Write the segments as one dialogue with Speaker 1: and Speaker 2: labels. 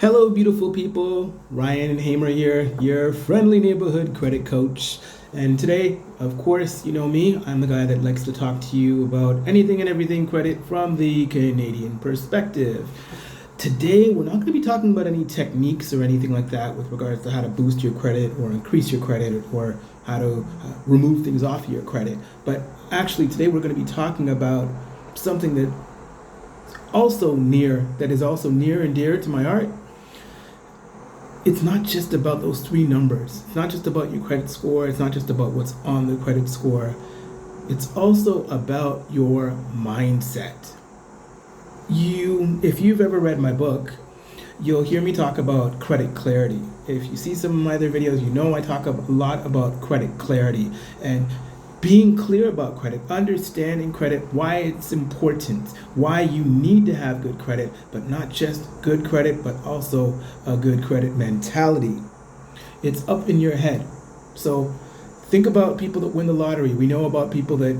Speaker 1: Hello, beautiful people. Ryan Hamer here, your friendly neighborhood credit coach. And today, of course, you know me, I'm the guy that likes to talk to you about anything and everything credit from the Canadian perspective. Today, we're not going to be talking about any techniques or anything like that with regards to how to boost your credit or increase your credit or how to remove things off your credit. But actually, today we're going to be talking about something that is also near and dear to my heart. It's not just about those three numbers. It's not just about your credit score. It's not just about what's on the credit score. It's also about your mindset. If you've ever read my book, you'll hear me talk about credit clarity. If you see some of my other videos, you know I talk a lot about credit clarity and being clear about credit, understanding credit, why it's important, why you need to have good credit, but not just good credit, but also a good credit mentality. It's up in your head. So think about people that win the lottery. We know about people that,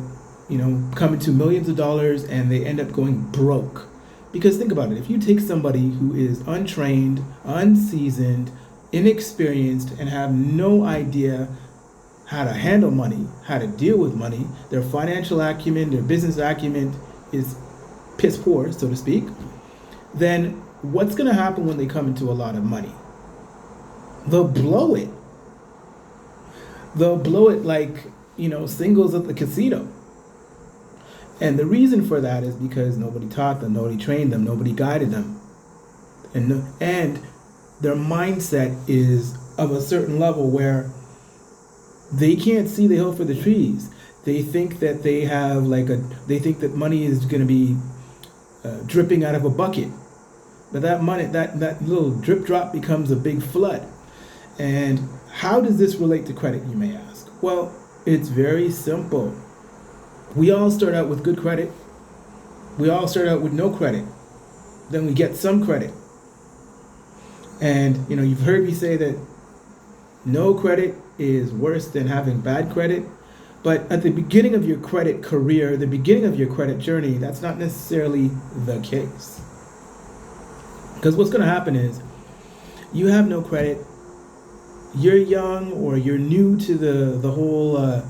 Speaker 1: come into millions of dollars and they end up going broke. Because think about it, if you take somebody who is untrained, unseasoned, inexperienced, and have no idea how to handle money, how to deal with money, their financial acumen, their business acumen is piss poor, so to speak, then what's going to happen when they come into a lot of money? They'll blow it. They'll blow it like, singles at the casino. And the reason for that is because nobody taught them, nobody trained them, nobody guided them. And their mindset is of a certain level where they can't see the hill for the trees. They think that they think that money is going to be dripping out of a bucket. But that money, that little drip drop becomes a big flood. And how does this relate to credit, you may ask? Well, it's very simple. We all start out with good credit. We all start out with no credit. Then we get some credit. And, you've heard me say that no credit is worse than having bad credit. But at the beginning of your credit career, the beginning of your credit journey, that's not necessarily the case. Because what's going to happen is you have no credit, you're young or you're new to the whole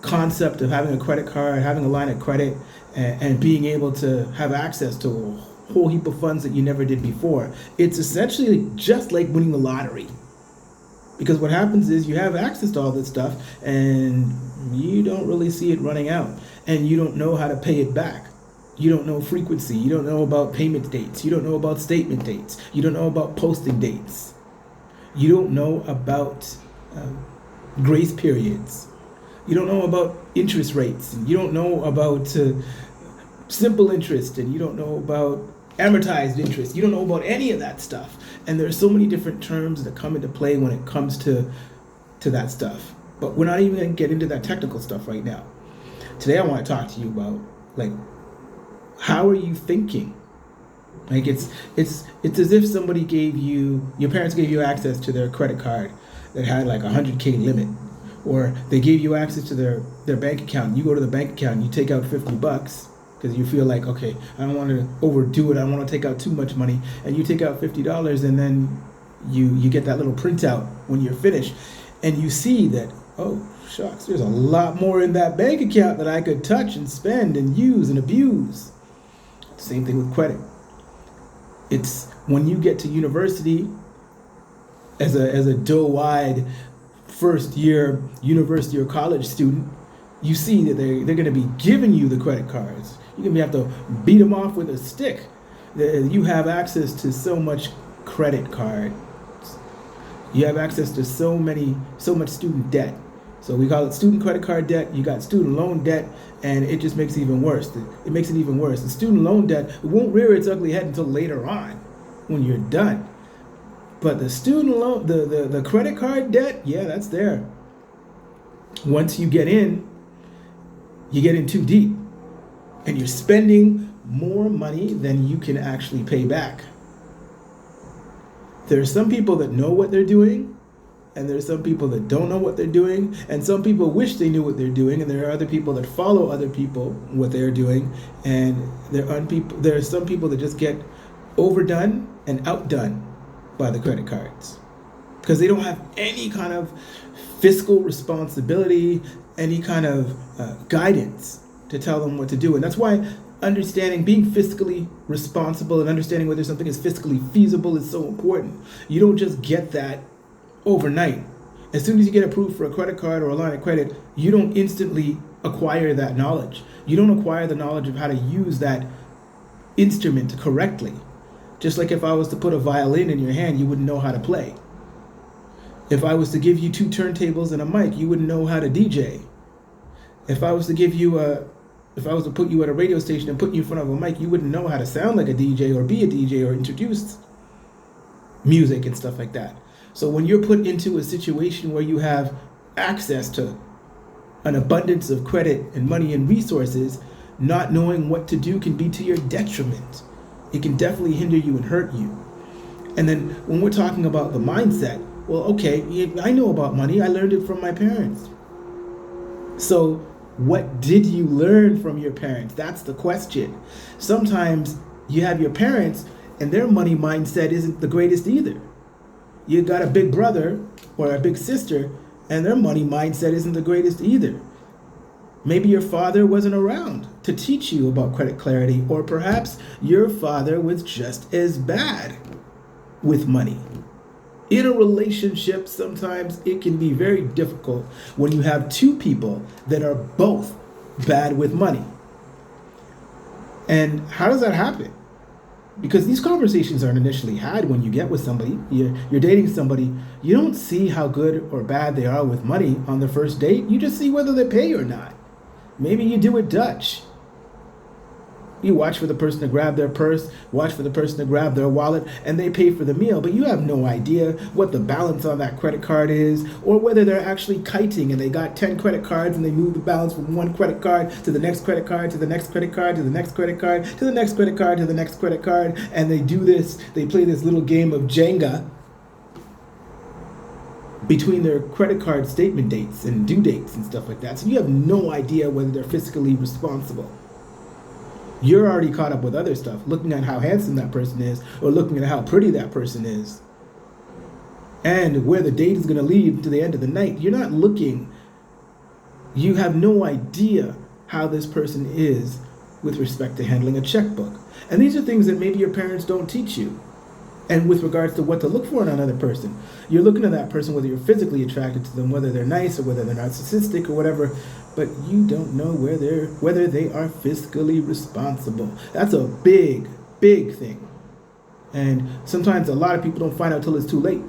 Speaker 1: concept of having a credit card, having a line of credit, and being able to have access to a whole heap of funds that you never did before. It's essentially just like winning the lottery. Because what happens is you have access to all this stuff and you don't really see it running out. And you don't know how to pay it back. You don't know frequency. You don't know about payment dates. You don't know about statement dates. You don't know about posting dates. You don't know about grace periods. You don't know about interest rates. And you don't know about simple interest. And you don't know about amortized interest. You don't know about any of that stuff. And there are so many different terms that come into play when it comes to that stuff. But we're not even going to get into that technical stuff right now. Today I want to talk to you about, how are you thinking? It's as if somebody your parents gave you access to their credit card that had like $100K limit. Or they gave you access to their bank account. You go to the bank account and you take out $50 because you feel like, okay, I don't want to overdo it. I don't want to take out too much money. And you take out $50 and then you get that little printout when you're finished. And you see that, oh, shucks, there's a lot more in that bank account that I could touch and spend and use and abuse. Same thing with credit. It's when you get to university as a doe-eyed first year university or college student, you see that they're going to be giving you the credit cards. You're going to have to beat them off with a stick. You have access to so much credit cards. You have access to so much student debt. So we call it student credit card debt. You got student loan debt, and it just makes it even worse. It makes it even worse. The student loan debt won't rear its ugly head until later on when you're done. But the student loan, the credit card debt, yeah, that's there. Once you get in too deep. And you're spending more money than you can actually pay back. There are some people that know what they're doing, and there are some people that don't know what they're doing, and some people wish they knew what they're doing, and there are other people that follow other people, what they're doing, and there are some people that just get overdone and outdone by the credit cards because they don't have any kind of fiscal responsibility, any kind of guidance to tell them what to do. And that's why understanding, being fiscally responsible and understanding whether something is fiscally feasible is so important. You don't just get that overnight. As soon as you get approved for a credit card or a line of credit, you don't instantly acquire that knowledge. You don't acquire the knowledge of how to use that instrument correctly. Just like if I was to put a violin in your hand, you wouldn't know how to play. If I was to give you 2 turntables and a mic, you wouldn't know how to DJ. If I was to put you at a radio station and put you in front of a mic, you wouldn't know how to sound like a DJ or be a DJ or introduce music and stuff like that. So when you're put into a situation where you have access to an abundance of credit and money and resources, not knowing what to do can be to your detriment. It can definitely hinder you and hurt you. And then when we're talking about the mindset, well, okay, I know about money. I learned it from my parents. So what did you learn from your parents? That's the question. Sometimes you have your parents and their money mindset isn't the greatest either. You got a big brother or a big sister and their money mindset isn't the greatest either. Maybe your father wasn't around to teach you about credit clarity, or perhaps your father was just as bad with money. In a relationship, sometimes it can be very difficult when you have 2 people that are both bad with money. And how does that happen? Because these conversations aren't initially had when you get with somebody. You're dating somebody. You don't see how good or bad they are with money on the first date. You just see whether they pay or not. Maybe you do it Dutch. You watch for the person to grab their purse, watch for the person to grab their wallet, and they pay for the meal, but you have no idea what the balance on that credit card is, or whether they're actually kiting and they got 10 credit cards and they move the balance from one credit card to the next credit card, to the next credit card, to the next credit card, to the next credit card, to the next credit card, and they do this, they play this little game of Jenga between their credit card statement dates and due dates and stuff like that. So you have no idea whether they're fiscally responsible. You're already caught up with other stuff, looking at how handsome that person is or looking at how pretty that person is and where the date is going to lead to the end of the night. You're not looking. You have no idea how this person is with respect to handling a checkbook. And these are things that maybe your parents don't teach you. And with regards to what to look for in another person, you're looking at that person, whether you're physically attracted to them, whether they're nice or whether they're narcissistic or whatever, but you don't know whether they are fiscally responsible. That's a big, big thing. And sometimes a lot of people don't find out till it's too late.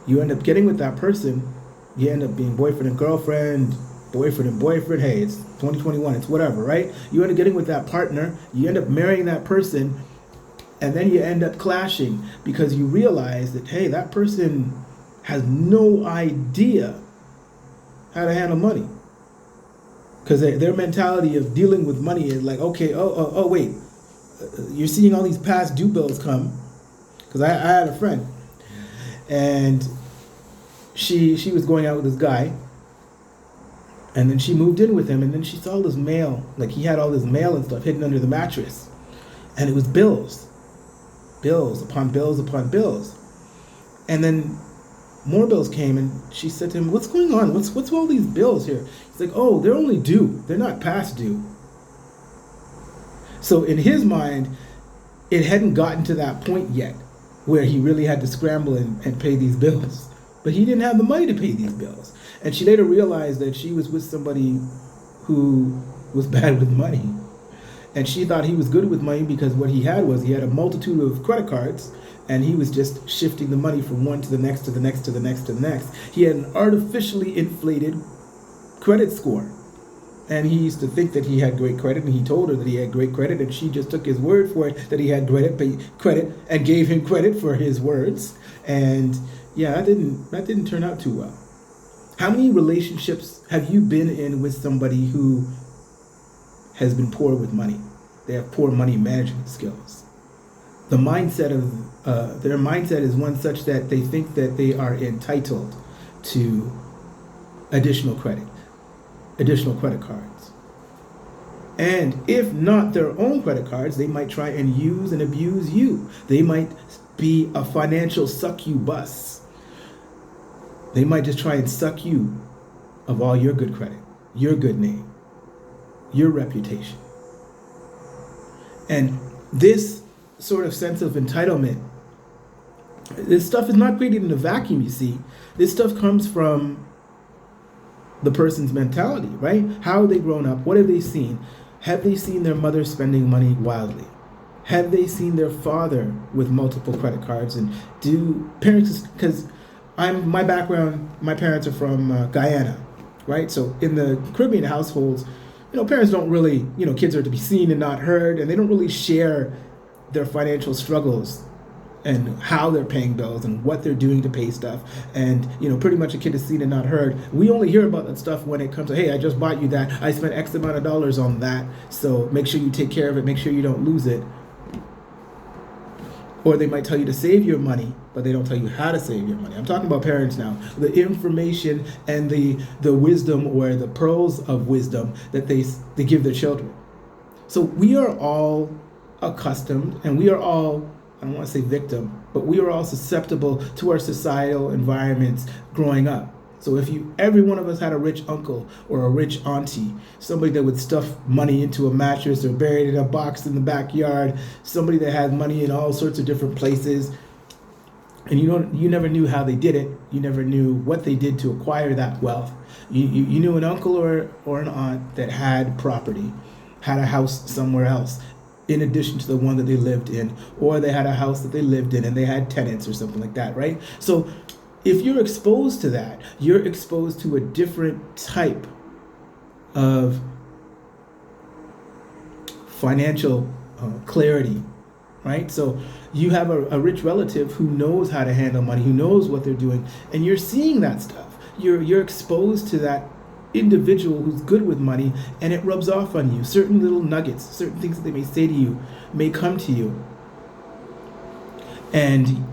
Speaker 1: You end up getting with that person, you end up being boyfriend and girlfriend, boyfriend and boyfriend, hey, it's 2021, it's whatever, right? You end up getting with that partner, you end up marrying that person, and then you end up clashing because you realize that, hey, that person has no idea how to handle money. Because their mentality of dealing with money is like, okay, wait, you're seeing all these past due bills come. Because I had a friend, and she was going out with this guy, and then she moved in with him, and then she saw this mail, like he had all this mail and stuff hidden under the mattress, and it was bills upon bills upon bills. And then more bills came, and she said to him, what's going on? What's all these bills here? He's like, oh, they're only due. They're not past due. So in his mind, it hadn't gotten to that point yet where he really had to scramble and pay these bills. But he didn't have the money to pay these bills. And she later realized that she was with somebody who was bad with money. And she thought he was good with money because what he had a multitude of credit cards, and he was just shifting the money from one to the next, to the next, to the next, to the next. He had an artificially inflated credit score. And he used to think that he had great credit, and he told her that he had great credit, and she just took his word for it that he had credit and gave him credit for his words. And yeah, that didn't turn out too well. How many relationships have you been in with somebody who has been poor with money? They have poor money management skills. The mindset of their mindset is one such that they think that they are entitled to additional credit cards. And if not their own credit cards, they might try and use and abuse you. They might be a financial succubus. They might just try and suck you of all your good credit, your good name, your reputation. And this sort of sense of entitlement, this stuff is not created in a vacuum, you see. This stuff comes from the person's mentality, right? How have they grown up? What have they seen? Have they seen their mother spending money wildly? Have they seen their father with multiple credit cards? And do parents, because my background, my parents are from Guyana, right? So in the Caribbean households, parents don't really, kids are to be seen and not heard, and they don't really share their financial struggles and how they're paying bills and what they're doing to pay stuff. And, pretty much a kid is seen and not heard. We only hear about that stuff when it comes to, hey, I just bought you that. I spent X amount of dollars on that. So make sure you take care of it. Make sure you don't lose it. Or they might tell you to save your money, but they don't tell you how to save your money. I'm talking about parents now. The information and the wisdom, or the pearls of wisdom that they give their children. So we are all accustomed, and we are all, I don't want to say victim, but we are all susceptible to our societal environments growing up. So if every one of us had a rich uncle or a rich auntie, somebody that would stuff money into a mattress or bury it in a box in the backyard, somebody that had money in all sorts of different places, and you never knew how they did it. You never knew what they did to acquire that wealth. You knew an uncle or an aunt that had property, had a house somewhere else, in addition to the one that they lived in, or they had a house that they lived in and they had tenants or something like that, right? So if you're exposed to that, you're exposed to a different type of financial clarity, right? So you have a rich relative who knows how to handle money, who knows what they're doing, and you're seeing that stuff. You're exposed to that individual who's good with money, and it rubs off on you. Certain little nuggets, certain things that they may say to you may come to you, and